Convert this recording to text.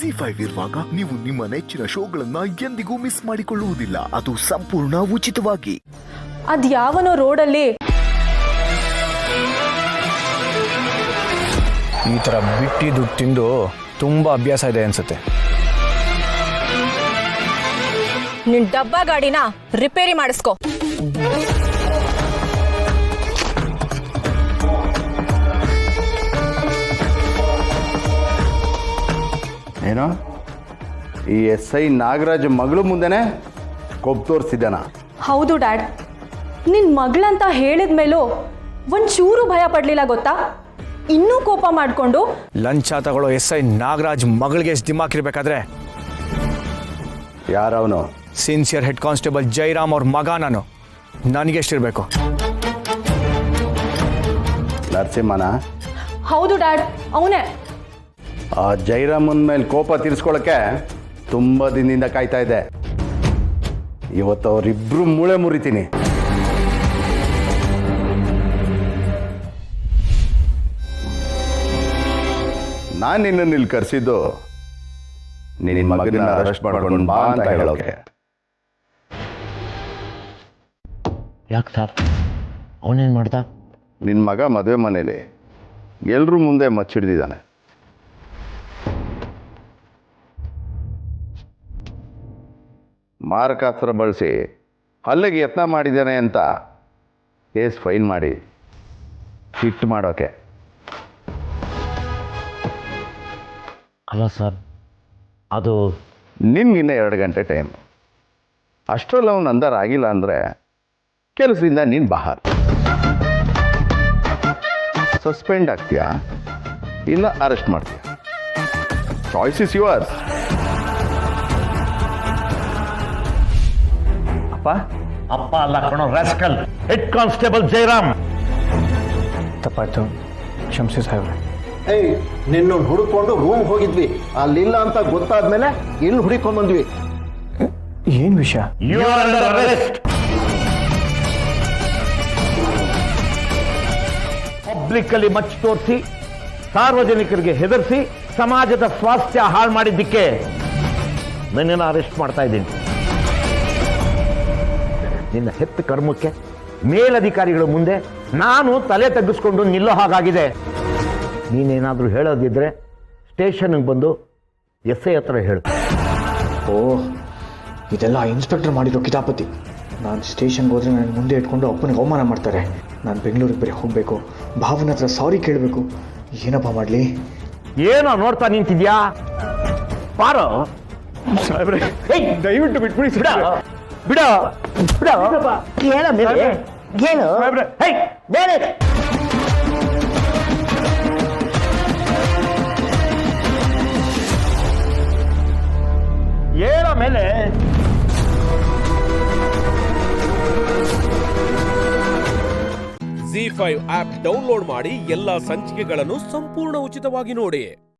ZEE5 ಇರುವಾಗ ನೀವು ನಿಮ್ಮ ನೆಚ್ಚಿನ ಶೋಗಳನ್ನ ಎಂದಿಗೂ ಮಿಸ್ ಮಾಡಿಕೊಳ್ಳುವುದಿಲ್ಲ. ಅದು ಸಂಪೂರ್ಣ ಉಚಿತವಾಗಿ. ಅದ್ಯಾವನೋ ರೋಡಲ್ಲಿ ಈ ಥರ ಬಿಟ್ಟಿದ್ದು ತಿಂದು ತುಂಬ ಅಭ್ಯಾಸ ಇದೆ ಅನ್ಸುತ್ತೆ. ನಿನ್ ಡಬ್ಬ ಗಾಡಿನ ರಿಪೇರಿ ಮಾಡಿಸ್ಕೊ. ಏನೋ ಈ SI ನಾಗರಾಜ್ ಮಗಳು ಮುಂದೆನೆ ಕೊಬ್ಬು ತೋರಿಸಿದ್ದಾನ? ಹೌದು ಡ್ಯಾಡ್, ನಿನ್ ಮಗಳಂತ ಹೇಳಿದ ಮೇಲೂ ಒಂಚೂರು ಭಯ ಪಡ್ಲಿಲ್ಲ ಗೊತ್ತಾ? ಇನ್ನೂ ಕೋಪ ಮಾಡ್ಕೊಂಡು ಲಂಚ ತಗೊಳ್ಳೋ SI ನಾಗರಾಜ್ ಮಗಳಿಗೆ ಎಷ್ಟು ದಿಮಾಕಿರ್ಬೇಕಾದ್ರೆ ಯಾರವನು? ಸಿನ್ಸಿಯರ್ ಹೆಡ್ ಕಾನ್ಸ್ಟೇಬಲ್ ಜೈರಾಮ್ ಅವ್ರ ಮಗ ನಾನು. ನನಗೆಷ್ಟಿರ್ಬೇಕು? ನರಸಿಂಹನ? ಹೌದು ಡ್ಯಾಡ್, ಅವನೇ. ಆ ಜೈರಾಮನ್ ಮೇಲೆ ಕೋಪ ತೀರಿಸ್ಕೊಳ್ಳೋಕ್ಕೆ ತುಂಬ ದಿನದಿಂದ ಕಾಯ್ತಾ ಇದೆ. ಇವತ್ತು ಅವರಿಬ್ರು ಮೂಳೆ ಮುರಿತೀನಿ. ನಾನು ನಿನ್ನನ್ನು ಇಲ್ಲಿ ಕರೆಸಿದ್ದು ನಿನ್ನ ಮಗನ ಅರೆಸ್ಟ್ ಮಾಡ್ಕೊಂಡು ಬಾ ಅಂತ ಹೇಳೋಕೆ. ಯಾಕೆ ಸರ್, ಅವನೇನು ಮಾಡ್ದ? ನಿನ್ನ ಮಗ ಮದುವೆ ಮನೇಲಿ ಎಲ್ಲರೂ ಮುಂದೆ ಮಚ್ಚಿಡ್ದಿದ್ದಾನೆ. ಮಾರಕಾಸ್ತ್ರ ಬಳಸಿ ಹಲ್ಲೆಗೆ ಯತ್ನ ಮಾಡಿದ್ದಾನೆ ಅಂತ ಕೇಸ್ ಫೈಲ್ ಮಾಡಿ ಹಿಟ್ ಮಾಡೋಕೆ. ಅಲ್ಲ ಸರ್, ಅದು ನಿನ್ಗಿನ್ನ 2 ಗಂಟೆ ಟೈಮ್. ಅಷ್ಟರಲ್ಲಿ ಅವನು ಅಂದಾರ ಆಗಿಲ್ಲ ಅಂದರೆ ಕೆಲಸದಿಂದ ನೀನು ಬಹಾರ್. ಸಸ್ಪೆಂಡ್ ಆಗ್ತೀಯಾ ಇಲ್ಲ ಅರೆಸ್ಟ್ ಮಾಡ್ತೀಯಾ? Choice is yours. ಅಪ್ಪ ಅಲ್ಲ ಕಣೋ ರಾಸ್ಕಲ್, ಹೆಡ್ ಕಾನ್ಸ್ಟೇಬಲ್ ಜೈರಾಮ್. ತಪ್ಪಾಯ್ತು, ಕ್ಷಮಿಸಿ ಸಾಹೇಬ್ರೆ. ನಿನ್ನ ಹುಡುಕೊಂಡು ರೂಮ್ ಹೋಗಿದ್ವಿ, ಅಲ್ಲಿಲ್ಲ ಅಂತ ಗೊತ್ತಾದ್ಮೇಲೆ ಇಲ್ಲಿ ಹುಡುಕೊಂಡ್ಬಂದ್ವಿ. ಏನು ವಿಷಯ? You are under arrest. Public ಅಲ್ಲಿ ಮಚ್ಚ ತೋರಿಸಿ ಸಾರ್ವಜನಿಕರಿಗೆ ಹೆದರಿಸಿ ಸಮಾಜದ ಸ್ವಾಸ್ಥ್ಯ ಹಾಳು ಮಾಡಿದ್ದಕ್ಕೆ ನನ್ನನ್ನು ಅರೆಸ್ಟ್ ಮಾಡ್ತಾ ಇದ್ದೀನಿ. ನಿನ್ನ ಹೆತ್ತ ಕರ್ಮಕ್ಕೆ ಮೇಲಧಿಕಾರಿಗಳ ಮುಂದೆ ನಾನು ತಲೆ ತಗ್ಗಿಸ್ಕೊಂಡು ನಿಲ್ಲೋ ಹಾಗಾಗಿದೆ. ನೀನೇನಾದರೂ ಹೇಳೋದಿದ್ರೆ ಸ್ಟೇಷನ್ಗೆ ಬಂದು SI ಹತ್ರ ಹೇಳು. ಓ, ಇದೆಲ್ಲ ಇನ್ಸ್ಪೆಕ್ಟರ್ ಮಾಡಿರೋ ಕಿತಾಪತಿ. ನಾನು ಸ್ಟೇಷನ್ಗೆ ಹೋದರೆ ನನ್ನ ಮುಂದೆ ಇಟ್ಕೊಂಡು ಅಪ್ಪನಿಗೆ ಅವಮಾನ ಮಾಡ್ತಾರೆ. ನಾನು ಬೆಂಗಳೂರಿಗೆ ಬೇರೆ ಹೋಗಬೇಕು, ಭಾವನ ಹತ್ರ ಸಾರಿ ಕೇಳಬೇಕು. ಏನಪ್ಪ ಮಾಡಲಿ? ಏನೋ ನೋಡ್ತಾ ನಿಂತಿದ್ಯಾ? ಪಾರೋ ಸಾಹೇಬ್ರೆ, ದಯವಿಟ್ಟು ಬಿಟ್ಬಿಡಿ. ಬಿಡ ಹೇಳ ಮೇಲೆ ಏನು ಬೇರೆ ಏಳ ಮೇಲೆ ZEE5 ಆಪ್ ಡೌನ್ಲೋಡ್ ಮಾಡಿ ಎಲ್ಲಾ ಸಂಚಿಕೆಗಳನ್ನು ಸಂಪೂರ್ಣ ಉಚಿತವಾಗಿ ನೋಡಿ.